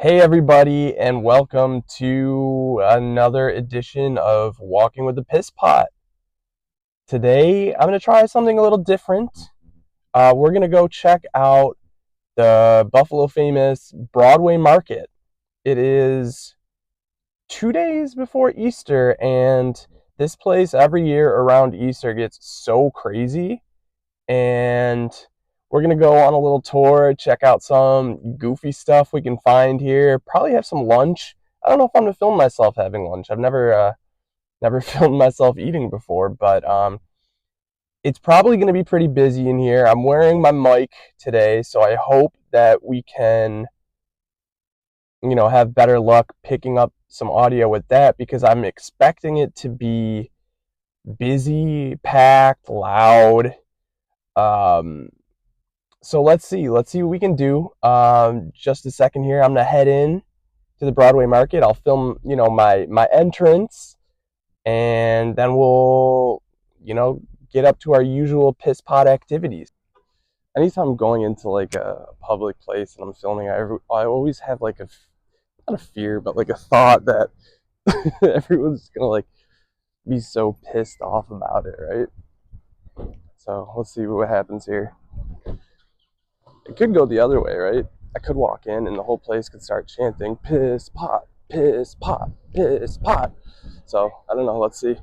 Hey, everybody, and welcome to another edition of Walking with the Piss Pot. Today, I'm going to try something a little different. We're going to go check out the Buffalo famous Broadway Market. It is 2 days before Easter, and this place every year around Easter gets so crazy. And we're going to go on a little tour, check out some goofy stuff we can find here, probably have some lunch. I don't know if I'm going to film myself having lunch. I've never filmed myself eating before, but it's probably going to be pretty busy in here. I'm wearing my mic today, so I hope that we can, have better luck picking up some audio with that because I'm expecting it to be busy, packed, loud. Um, so let's see what we can do. Just a second here. I'm gonna head in to the Broadway Market. I'll film, my entrance, and then we'll, get up to our usual piss pot activities. Anytime I'm going into like a public place and I'm filming, I always have like not a fear, but like a thought that everyone's gonna like be so pissed off about it, right? So let's see what happens here. It could go the other way, right? I could walk in and the whole place could start chanting piss pot, piss pot, piss pot. So I don't know. Let's see.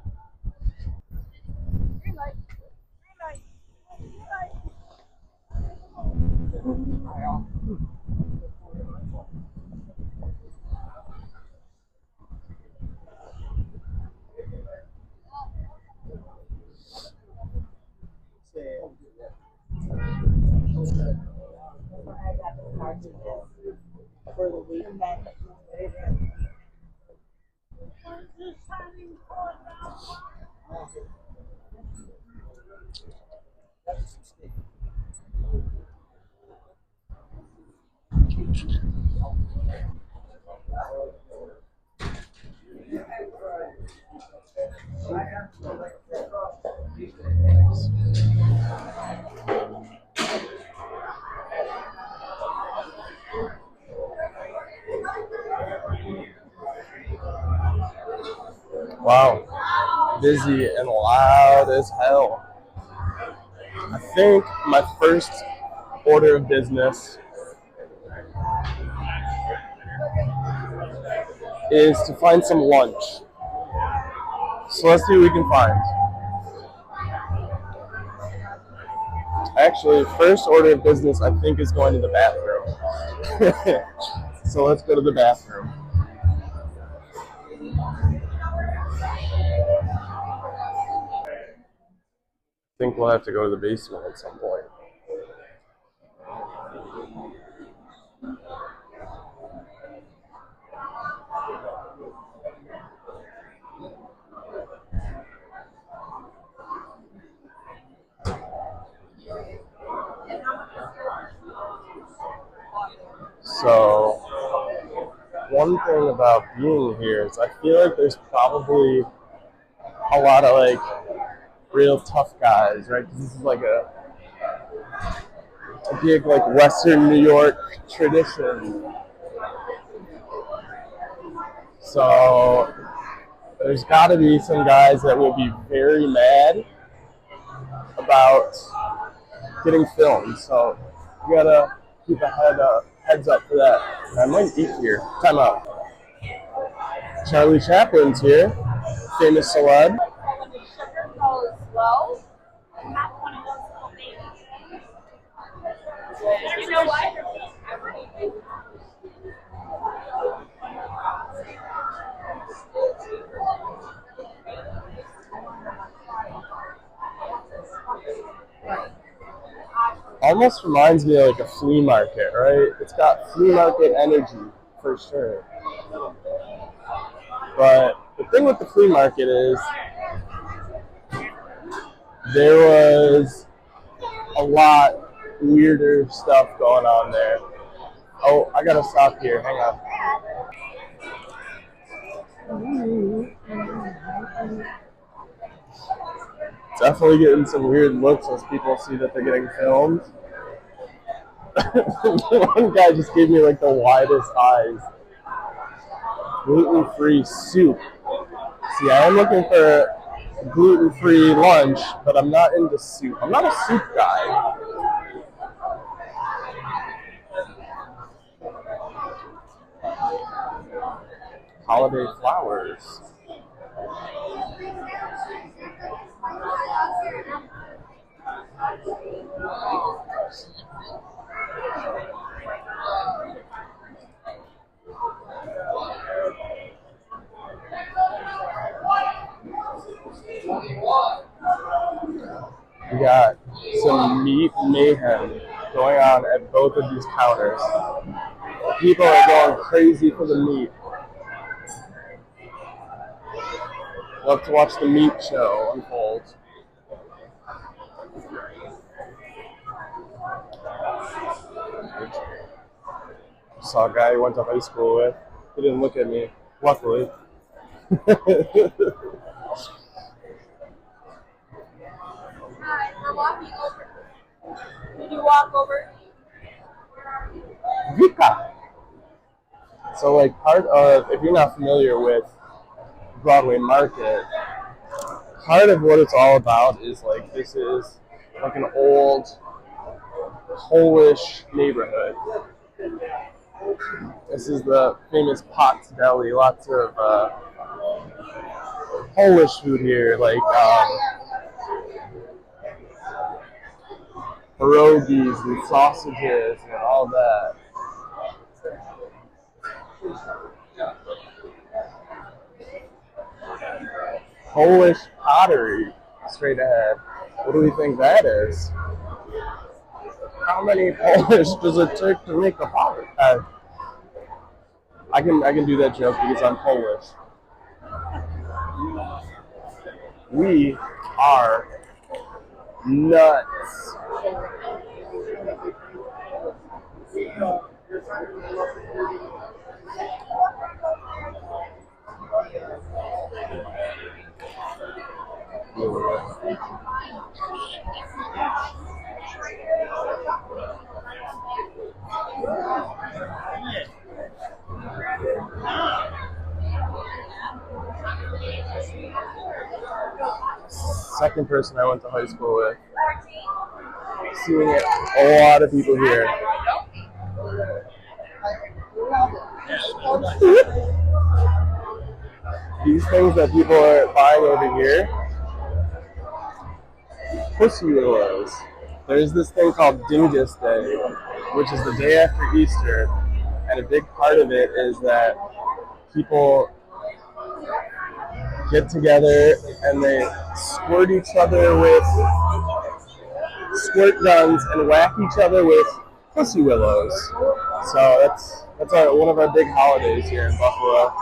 Wow, busy and loud as hell. I think my first order of business is to find some lunch. So let's see what we can find. Actually, first order of business I think is going to the bathroom. So let's go to the bathroom. I think we'll have to go to the basement at some point. So one thing about being here is I feel like there's probably a lot of like real tough guys, right? 'Cause this is like a big like Western New York tradition. So there's got to be some guys that will be very mad about getting filmed. So you gotta keep a heads up for that. I might eat here. Time out. Charlie Chaplin's here, famous celeb. Almost reminds me of like a flea market, right? It's got flea market energy for sure. But the thing with the flea market is there was a lot weirder stuff going on there. Oh, I gotta stop here. Hang on. Definitely getting some weird looks as people see that they're getting filmed. One guy just gave me like the widest eyes. Gluten-free soup. See, I am looking for gluten-free lunch, but I'm not into soup. I'm not a soup guy. Holiday flowers. We got some meat mayhem going on at both of these counters. People are going crazy for the meat. Love to watch the meat show unfold. Saw a guy I went to high school with. He didn't look at me, luckily. Hi, we're walking over. Did you walk over? Vika. So, like, part of, if you're not familiar with Broadway Market, part of what it's all about is like this is like an old Polish neighborhood. This is the famous Pot's Deli. Lots of Polish food here, like pierogies and sausages and all that. Polish pottery straight ahead. What do we think that is? How many Polish does it take to make a pottery? I can do that joke because I'm Polish. We are nuts. Second person I went to high school with. Seeing it, a lot of people here. These things that people are buying over here, pussy willows. There's this thing called Dingus Day, which is the day after Easter, and a big part of it is that people get together and they squirt each other with squirt guns and whack each other with pussy willows. So that's one of our big holidays here in Buffalo.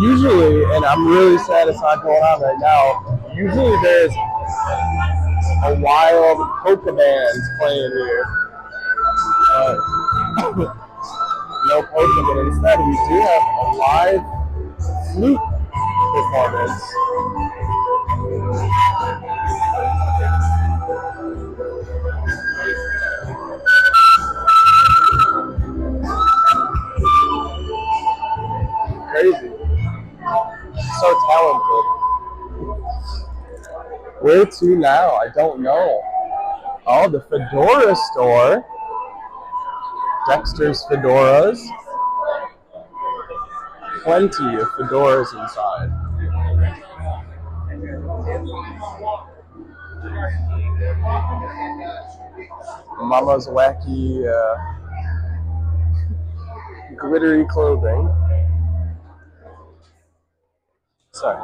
Usually, and I'm really sad it's not going on right now, usually there's a wild polka band playing here. No polka, but instead we do have a live flute performance. Crazy. So talented. Where to now? I don't know. Oh, the Fedora store. Dexter's Fedoras. Plenty of fedoras inside. Mama's wacky glittery clothing. Sorry.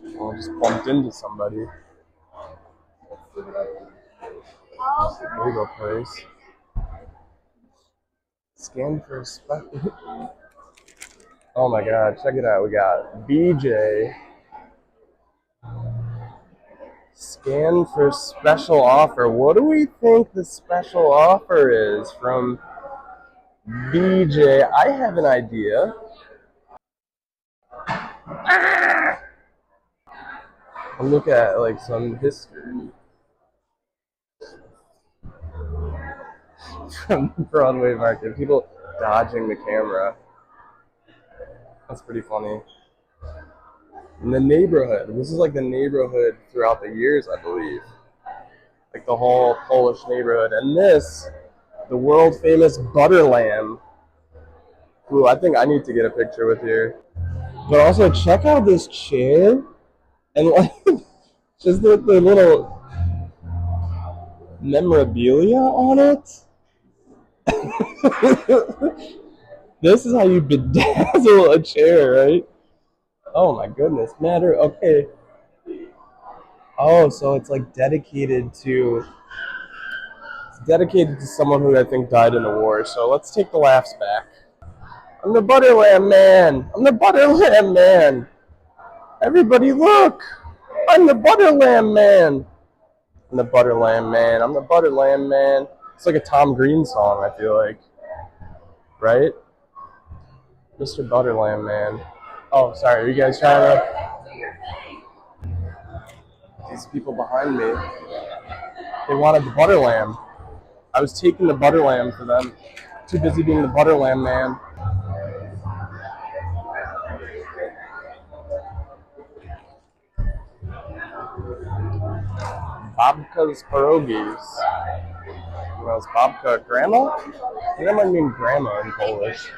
I just bumped into somebody. Bagel place. Scan for a special. Oh my god, check it out. We got BJ. Scan for special offer. What do we think the special offer is from BJ, I have an idea. I'll look at like some history from Broadway Market. People dodging the camera. That's pretty funny. In the neighborhood. This is like the neighborhood throughout the years, I believe. Like the whole Polish neighborhood. And this, the world famous butter lamb. Ooh, I think I need to get a picture with you. But also check out this chair and like just the little memorabilia on it. This is how you bedazzle a chair, right? Oh my goodness, matter. Okay. Oh, so it's like dedicated to someone who I think died in the war. So let's take the laughs back. I'm the Butterland Man. I'm the Butterland Man. Everybody look. I'm the Butterland Man. I'm the Butterland Man. I'm the Butterland Man. It's like a Tom Green song, I feel like. Right? Mr. Butterland Man. Oh, sorry. Are you guys trying to... These people behind me, they wanted the butter lamb. I was taking the butter lamb for them. Too busy being the butter lamb man. Babka's pierogies. Well, is Babka grandma? I think that might mean grandma in Polish.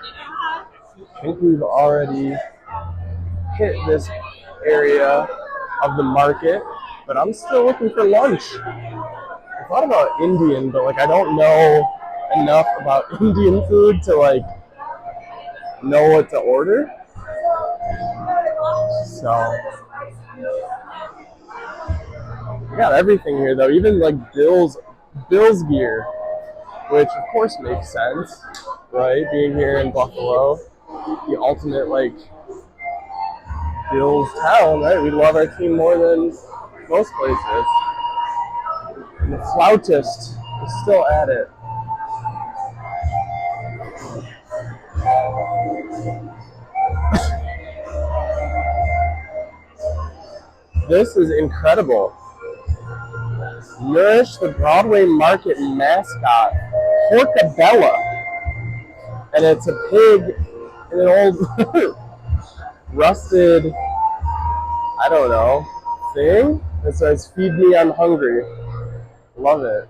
I think we've already hit this area of the market, but I'm still looking for lunch. I thought about Indian, but like I don't know enough about Indian food to like know what to order. So I got everything here though, even like Bill's gear, which of course makes sense, right? Being here in Buffalo, the ultimate like Bills town, right? We love our team more than most places. And the flautist is still at it. This is incredible. Nourish the Broadway Market mascot, Porcabella. And it's a pig in an old rusted, I don't know, thing. It says, "Feed me, I'm hungry." Love it.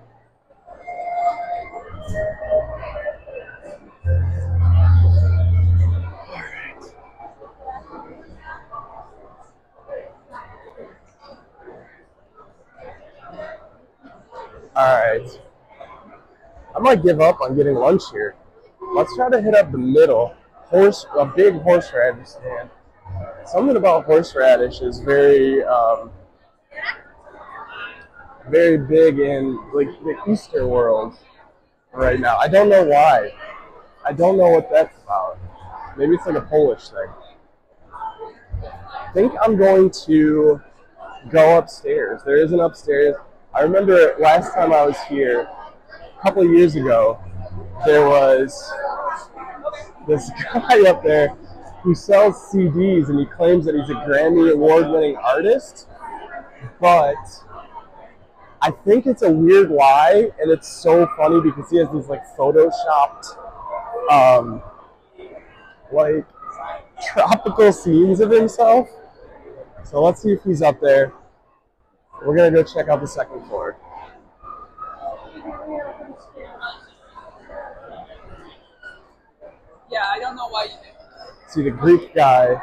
Alright. I might give up on getting lunch here. Let's try to hit up the middle. A big horseradish stand. Something about horseradish is very big in like the Easter world right now. I don't know why. I don't know what that's about. Maybe it's like a Polish thing. I think I'm going to go upstairs. There is an upstairs. I remember last time I was here, a couple of years ago, there was this guy up there who sells CDs and he claims that he's a Grammy award-winning artist, but I think it's a weird lie, and it's so funny because he has these like photoshopped, like tropical scenes of himself. So let's see if he's up there. We're gonna go check out the second floor. Yeah, I don't know why you did. See the Greek guy.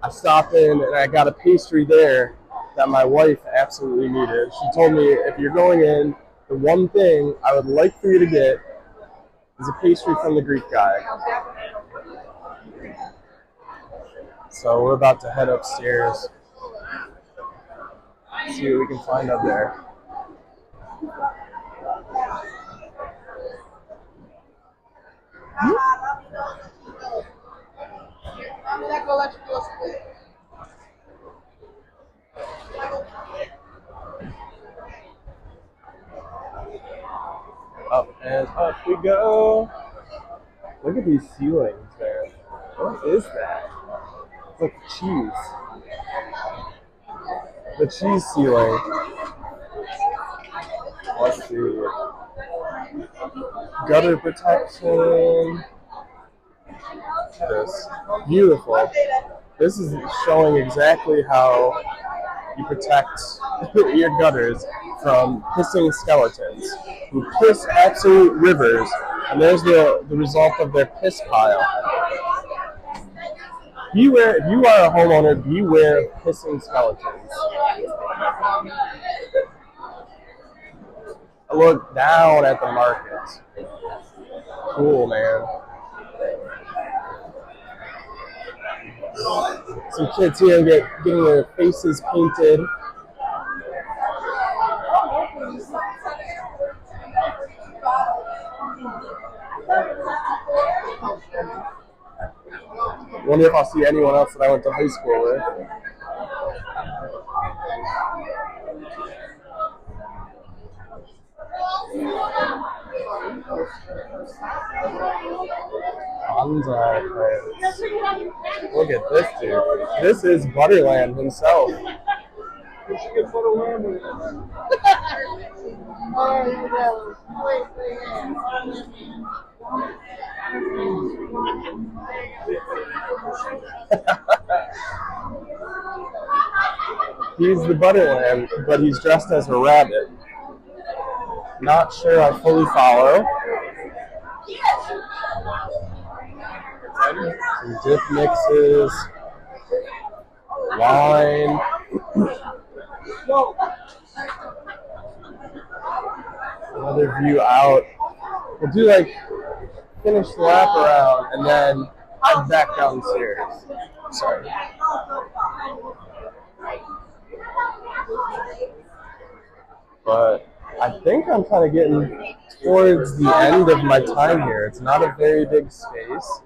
I stopped in and I got a pastry there that my wife absolutely needed. She told me if you're going in, the one thing I would like for you to get is a pastry from the Greek guy. So we're about to head upstairs. See what we can find up there. Up and up we go. Look at these ceilings, man. What is that? It's like cheese. The cheese ceiling. Let's see. Gutter protection. This. Beautiful. This is showing exactly how you protect your gutters from pissing skeletons who piss absolute rivers, and there's the result of their piss pile. Beware, if you are a homeowner, beware of pissing skeletons. I look down at the market. Cool, man. Some kids here getting their faces painted. Wonder if I'll see anyone else that I went to high school with. Bonsai plants. Look at this dude. This is Butterland himself. He's the Butterland, but he's dressed as a rabbit. Not sure I fully follow. Some dip mixes, wine. Another view out. We'll do like finish the lap around and then head back downstairs. Sorry. But I think I'm kind of getting towards the end of my time here. It's not a very big space.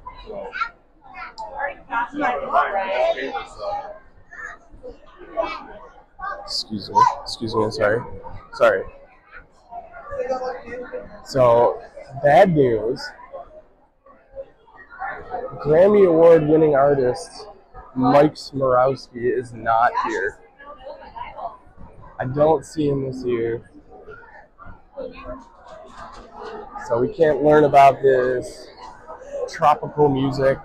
Excuse me, sorry. So, bad news. Grammy Award winning artist Mike Smorowski is not here. I don't see him this year. So we can't learn about his tropical music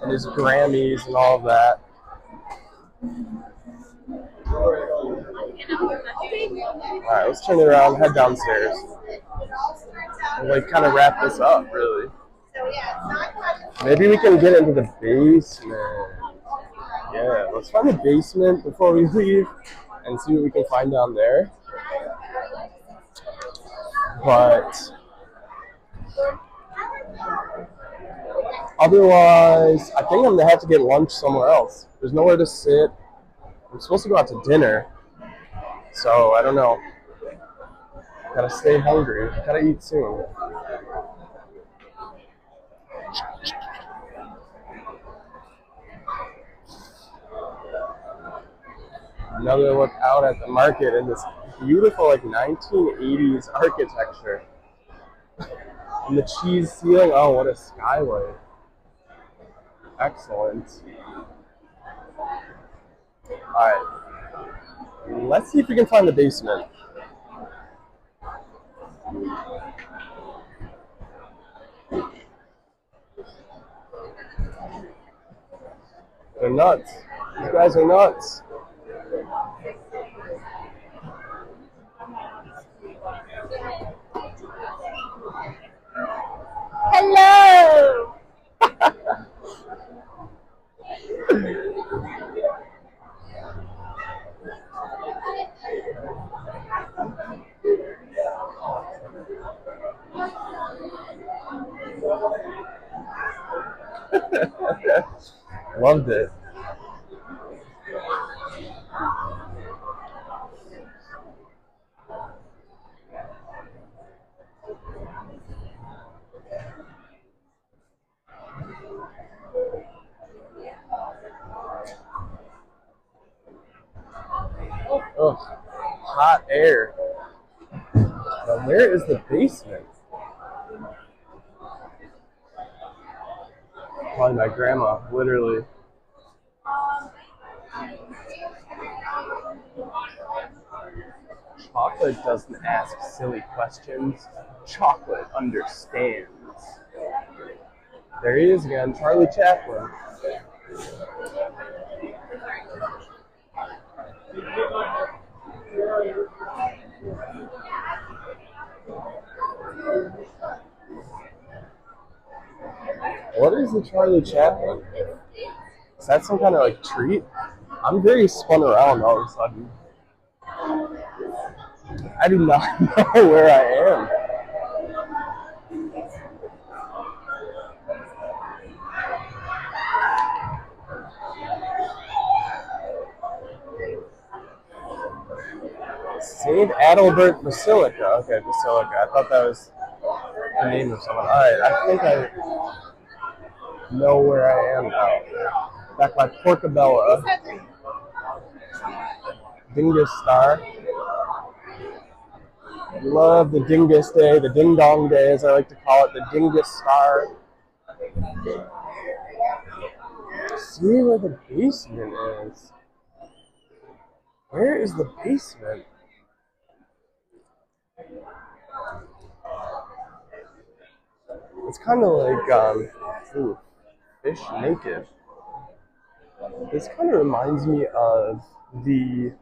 and his Grammys and all of that. Alright, let's turn it around, head downstairs. And like kind of wrap this up, really. Maybe we can get into the basement. Yeah, let's find the basement before we leave and see what we can find down there. But otherwise, I think I'm going to have to get lunch somewhere else. There's nowhere to sit. I'm supposed to go out to dinner. So, I don't know. Gotta stay hungry. Gotta eat soon. Another look out at the market in this beautiful, like, 1980s architecture. And the cheese ceiling. Oh, what a skylight. Excellent. Alright. Let's see if we can find the basement. They're nuts. These guys are nuts. Hello. Loved it. Oh, hot air. Now, where is the basement? Probably my grandma, literally. Chocolate doesn't ask silly questions. Chocolate understands. There he is again, Charlie Chaplin. What is the Charlie Chaplin? Is that some kind of like treat? I'm very spun around all of a sudden. I do not know where I am. St. Adalbert Basilica. Okay, Basilica. I thought that was the name of someone. Alright, I think I know where I am now. Back by Porcabella. Dingus Star. Love the Dingus Day, the Ding Dong Day, as I like to call it, the Dingus Star. See where the basement is. Where is the basement? It's kind of like, Fish Naked. This kind of reminds me of the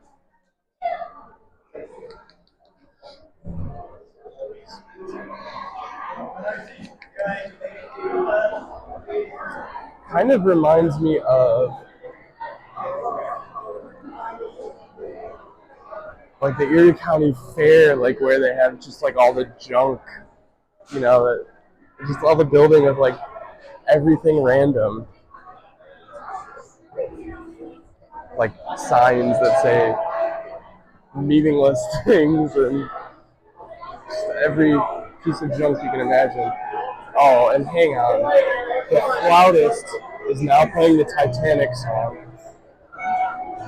like the Erie County Fair, like where they have just like all the junk, just all the building of like everything random, like signs that say meaningless things and just every piece of junk you can imagine. Oh, and hang on, the flautist is now playing the Titanic song.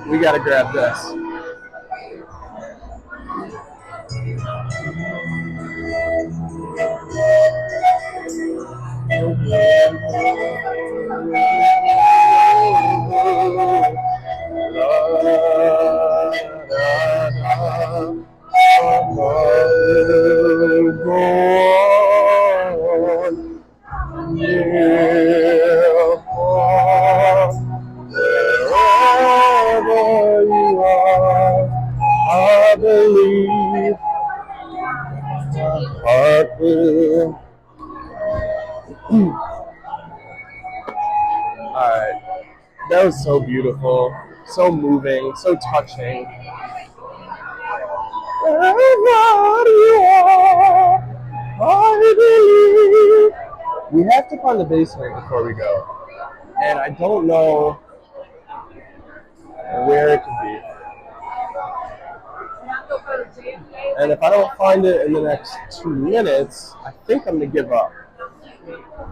We gotta grab this. Wherever you are, I believe my heart will. Alright, that was so beautiful, so moving, so touching. Wherever you are, I believe. We have to find the basement before we go, and I don't know where it could be. And if I don't find it in the next 2 minutes, I think I'm going to give up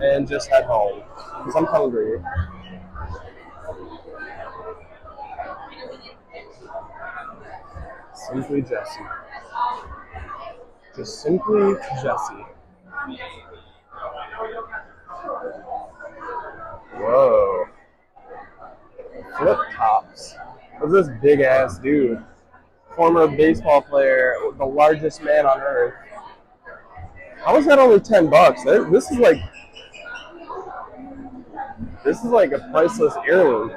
and just head home because I'm hungry. Simply Jesse. Just simply Jesse. Whoa. Flip tops. What's this big ass dude? Former baseball player, the largest man on earth. How is that only $10? This is like a priceless heirloom.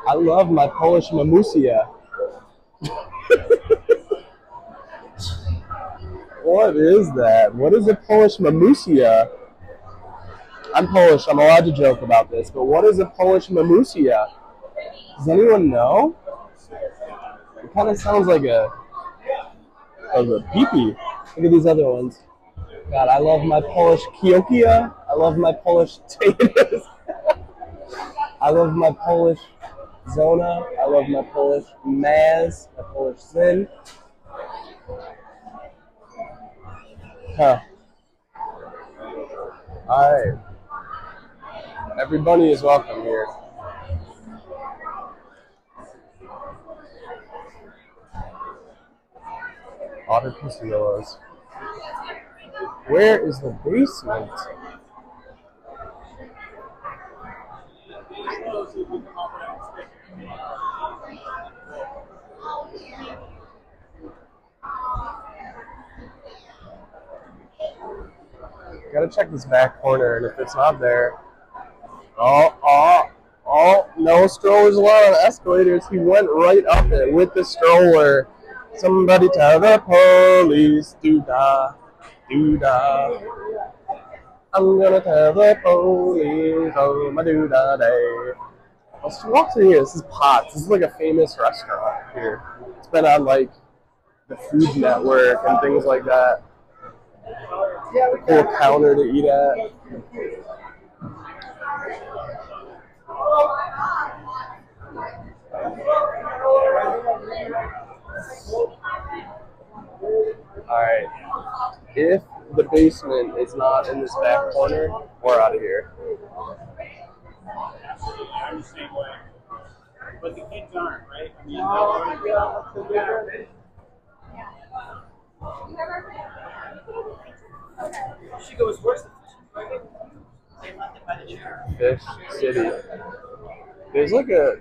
I love my Polish mamusia. What is that? What is a Polish mamusia? I'm Polish. I'm allowed to joke about this, but what is a Polish mamusia? Does anyone know? It kind of sounds like a pee-pee. Look at these other ones. God, I love my Polish kiokia. I love my Polish potatoes. I love my Polish zona. I love my Polish maz, my Polish sin. Huh. Alright. Everybody is welcome here. Otter Pisillos. Where is the basement? gotta check this back corner, and if it's not there, no strollers allowed on escalators. He went right up it with the stroller. Somebody tell the police, doo-dah, doo-dah. I'm gonna tell the police, oh my doo-dah day. Let's walk through here. This is Potts. This is like a famous restaurant here. It's been on like the Food Network and things like that. A cool counter to eat at. Alright. If the basement is not in this back corner, we're out of here. I'm the same way. But the kids aren't, right? I mean, she goes, where's the Fish City. There's like a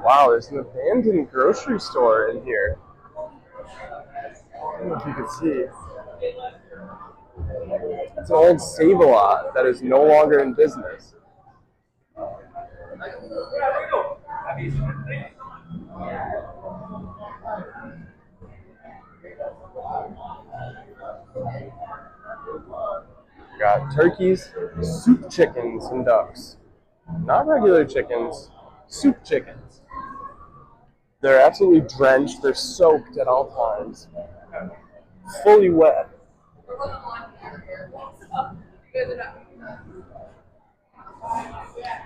wow, there's an abandoned grocery store in here. I don't know if you can see. It's an old Save-A-Lot that is no longer in business. Got turkeys, soup chickens, and ducks. Not regular chickens, soup chickens. They're absolutely drenched. They're soaked at all times. Fully wet.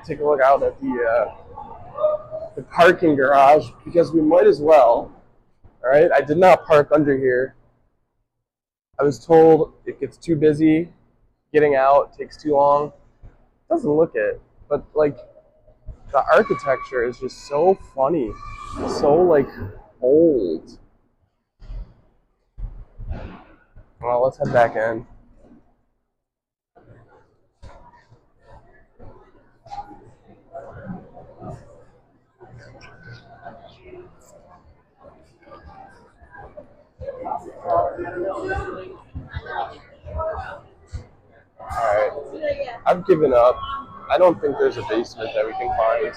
Take a look out at the parking garage because we might as well. All right, I did not park under here. I was told it gets too busy. Getting out takes too long. It doesn't look it, but like the architecture is just so funny, so like old. Well, let's head back in. Alright, I've given up. I don't think there's a basement that we can find.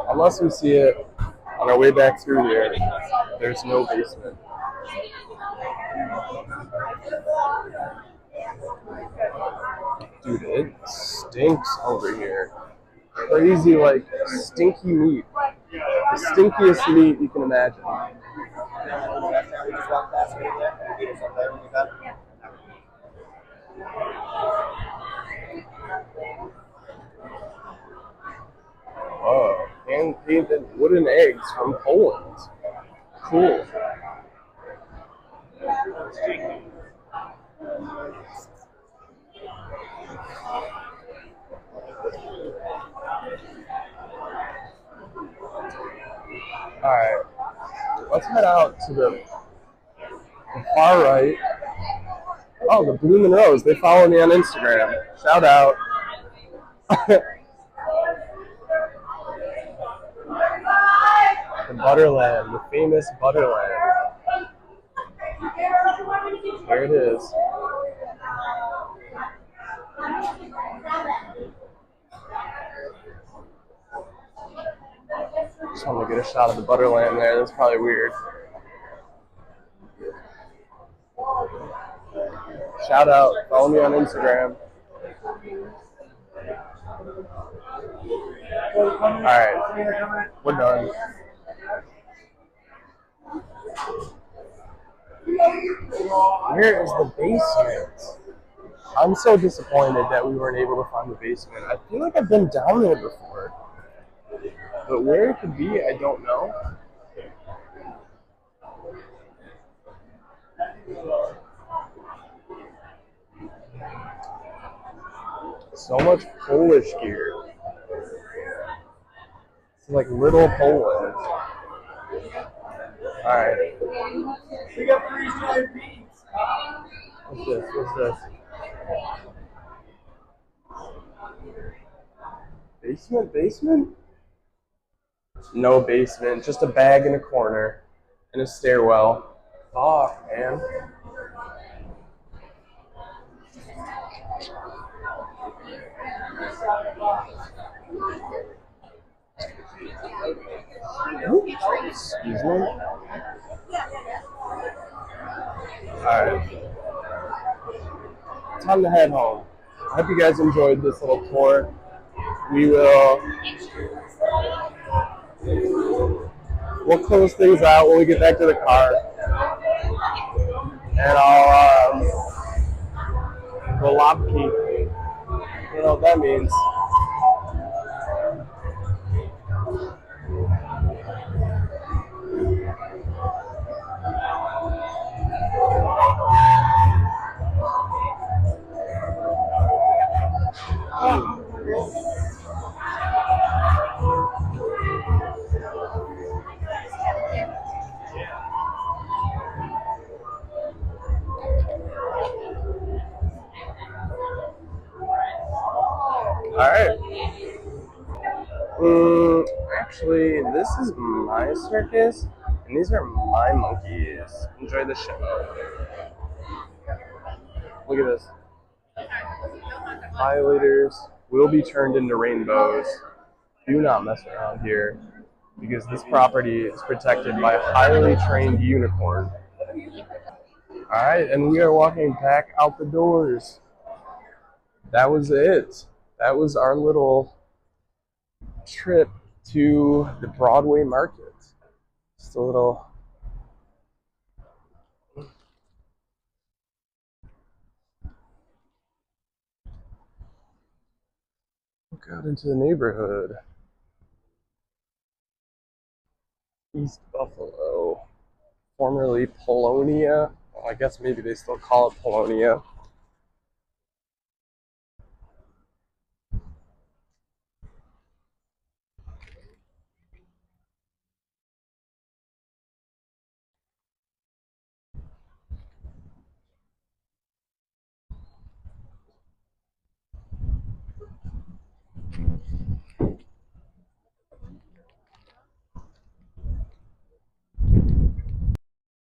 Unless we see it on our way back through here, there's no basement. Dude, it stinks over here. Crazy, like, stinky meat. The stinkiest meat you can imagine. Oh, hand-painted wooden eggs from Poland. Cool. Alright, let's head out to the far right. Oh, the Bloom and Rose. They follow me on Instagram. Shout out. The Butterland, the famous Butterland. There it is. Just wanted to get a shot of the Butterland there. That's probably weird. Shout out. Follow me on Instagram. Alright. We're done. Where is the basement? I'm so disappointed that we weren't able to find the basement. I feel like I've been down there before. But where it could be, I don't know. So much Polish gear. It's like little Poland. Alright. we got freeze-dried beans. What's this? What's this? Basement? Basement? No basement. Just a bag in a corner. And a stairwell. Fuck, man. Excuse me. Alright, time to head home. I hope you guys enjoyed this little tour. We will we'll close things out when we get back to the car, and I'll go lobby. You know what that means. All right. Actually, this is my circus, and these are my monkeys. Enjoy the show. Look at this. Violators will be turned into rainbows. Do not mess around here, because this property is protected by a highly trained unicorn. Alright, and we are walking back out the doors. That was it. That was our little trip to the Broadway Market. Just a little look out into the neighborhood. East Buffalo, formerly Polonia. Well, I guess maybe they still call it Polonia.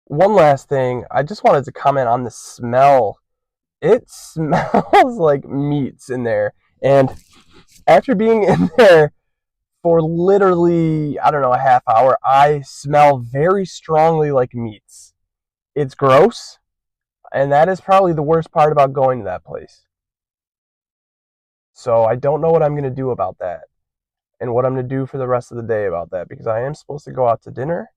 One last thing, I just wanted to comment on the smell. It smells like meats in there. And after being in there for literally, I don't know, a half hour, I smell very strongly like meats. It's gross, and that is probably the worst part about going to that place. So I don't know what I'm going to do about that and what I'm going to do for the rest of the day about that because I am supposed to go out to dinner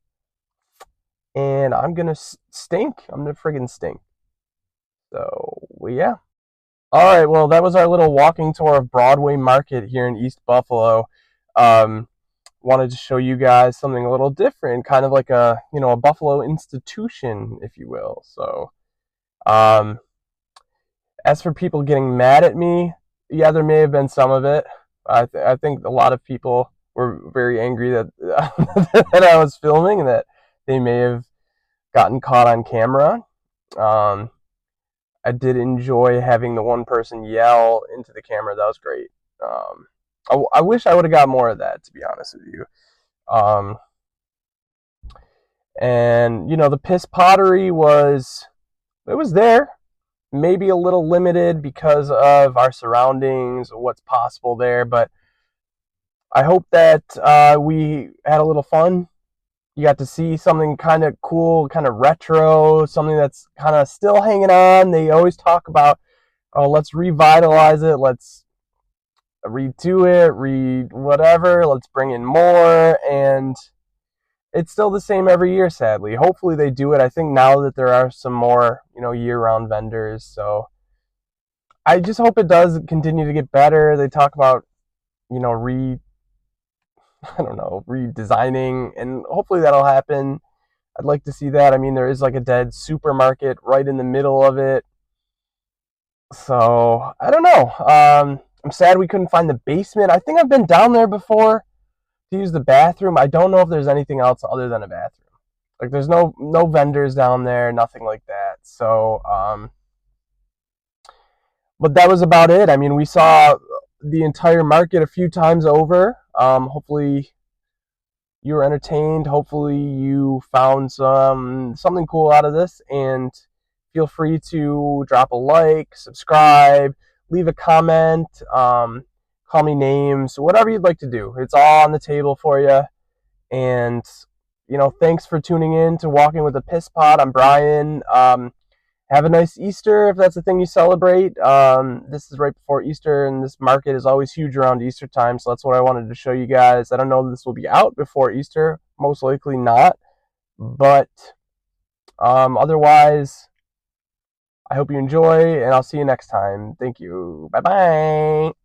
and I'm going to stink. I'm going to friggin' stink. So, yeah. All right, well, that was our little walking tour of Broadway Market here in East Buffalo. Um, Wanted to show you guys something a little different, kind of like a Buffalo institution, if you will. So, as for people getting mad at me, yeah, there may have been some of it. I think a lot of people were very angry that that I was filming and that they may have gotten caught on camera. Um, I did enjoy having the one person yell into the camera. That was great. I wish I would have got more of that, to be honest with you. Um, and the piss pottery was there, maybe a little limited because of our surroundings, what's possible there. But I hope that we had a little fun. You got to see something kind of cool, kind of retro, something that's kind of still hanging on. They always talk about, oh, let's revitalize it, let's redo it, whatever, let's bring in more. And it's still the same every year, sadly. Hopefully they do it. I think now that there are some more, year-round vendors. So I just hope it does continue to get better. They talk about, I don't know, redesigning, and hopefully that'll happen. I'd like to see that. I mean, there is like a dead supermarket right in the middle of it. So I don't know. I'm sad we couldn't find the basement. I think I've been down there before to use the bathroom. I don't know if there's anything else other than a bathroom. Like there's no vendors down there, nothing like that. So, but that was about it. I mean, we saw the entire market a few times over. Hopefully you were entertained. Hopefully you found something cool out of this, and feel free to drop a like, subscribe, leave a comment, call me names, whatever you'd like to do. It's all on the table for you. And, thanks for tuning in to Walking with a Piss Pod. I'm Brian. Have a nice Easter if that's the thing you celebrate. This is right before Easter, and this market is always huge around Easter time, so that's what I wanted to show you guys. I don't know if this will be out before Easter. Most likely not. But otherwise, I hope you enjoy, and I'll see you next time. Thank you. Bye-bye.